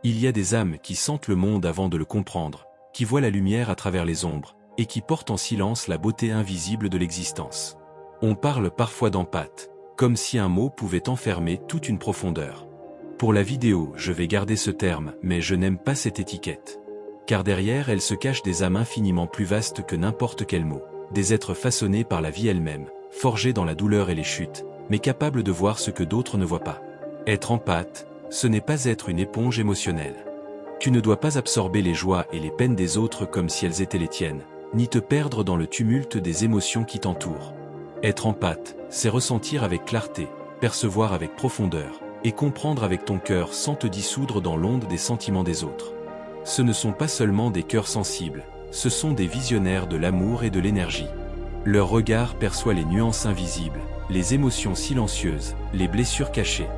Il y a des âmes qui sentent le monde avant de le comprendre, qui voient la lumière à travers les ombres, et qui portent en silence la beauté invisible de l'existence. On parle parfois d'empathe, comme si un mot pouvait enfermer toute une profondeur. Pour la vidéo, je vais garder ce terme, mais je n'aime pas cette étiquette. Car derrière elle se cachent des âmes infiniment plus vastes que n'importe quel mot, des êtres façonnés par la vie elle-même, forgés dans la douleur et les chutes, mais capables de voir ce que d'autres ne voient pas. Être empathe, ce n'est pas être une éponge émotionnelle. Tu ne dois pas absorber les joies et les peines des autres comme si elles étaient les tiennes, ni te perdre dans le tumulte des émotions qui t'entourent. Être empathe, c'est ressentir avec clarté, percevoir avec profondeur, et comprendre avec ton cœur sans te dissoudre dans l'onde des sentiments des autres. Ce ne sont pas seulement des cœurs sensibles, ce sont des visionnaires de l'amour et de l'énergie. Leur regard perçoit les nuances invisibles, les émotions silencieuses, les blessures cachées.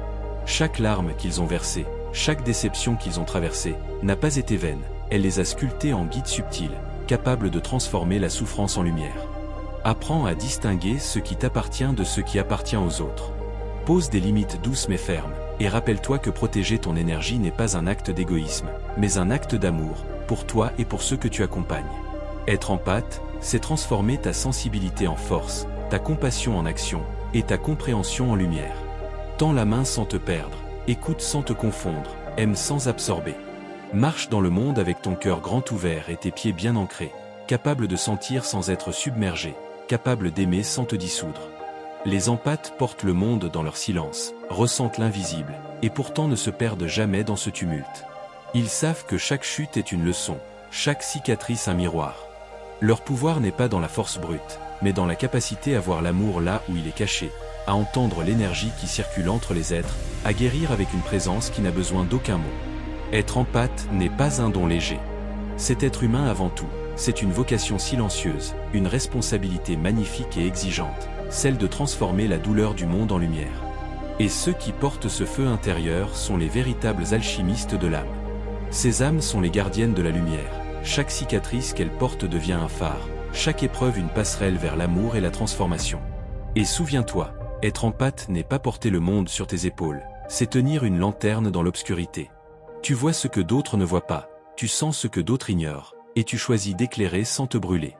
Chaque larme qu'ils ont versée, chaque déception qu'ils ont traversée, n'a pas été vaine, elle les a sculptées en guides subtils, capables de transformer la souffrance en lumière. Apprends à distinguer ce qui t'appartient de ce qui appartient aux autres. Pose des limites douces mais fermes, et rappelle-toi que protéger ton énergie n'est pas un acte d'égoïsme, mais un acte d'amour, pour toi et pour ceux que tu accompagnes. Être empathe, c'est transformer ta sensibilité en force, ta compassion en action, et ta compréhension en lumière. Tends la main sans te perdre, écoute sans te confondre, aime sans absorber. Marche dans le monde avec ton cœur grand ouvert et tes pieds bien ancrés, capable de sentir sans être submergé, capable d'aimer sans te dissoudre. Les empathes portent le monde dans leur silence, ressentent l'invisible, et pourtant ne se perdent jamais dans ce tumulte. Ils savent que chaque chute est une leçon, chaque cicatrice un miroir. Leur pouvoir n'est pas dans la force brute, mais dans la capacité à voir l'amour là où il est caché, à entendre l'énergie qui circule entre les êtres, à guérir avec une présence qui n'a besoin d'aucun mot. Être empathe n'est pas un don léger. C'est être humain avant tout, c'est une vocation silencieuse, une responsabilité magnifique et exigeante, celle de transformer la douleur du monde en lumière. Et ceux qui portent ce feu intérieur sont les véritables alchimistes de l'âme. Ces âmes sont les gardiennes de la lumière, chaque cicatrice qu'elles portent devient un phare, chaque épreuve une passerelle vers l'amour et la transformation. Et souviens-toi, être empathe n'est pas porter le monde sur tes épaules, c'est tenir une lanterne dans l'obscurité. Tu vois ce que d'autres ne voient pas, tu sens ce que d'autres ignorent, et tu choisis d'éclairer sans te brûler.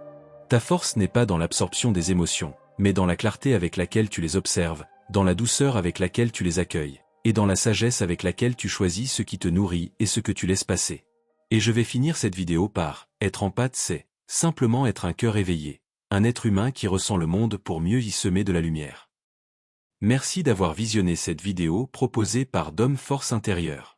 Ta force n'est pas dans l'absorption des émotions, mais dans la clarté avec laquelle tu les observes, dans la douceur avec laquelle tu les accueilles, et dans la sagesse avec laquelle tu choisis ce qui te nourrit et ce que tu laisses passer. Et je vais finir cette vidéo par « Être empathe, c'est simplement être un cœur éveillé, un être humain qui ressent le monde pour mieux y semer de la lumière ». Merci d'avoir visionné cette vidéo proposée par Dom Force Intérieure.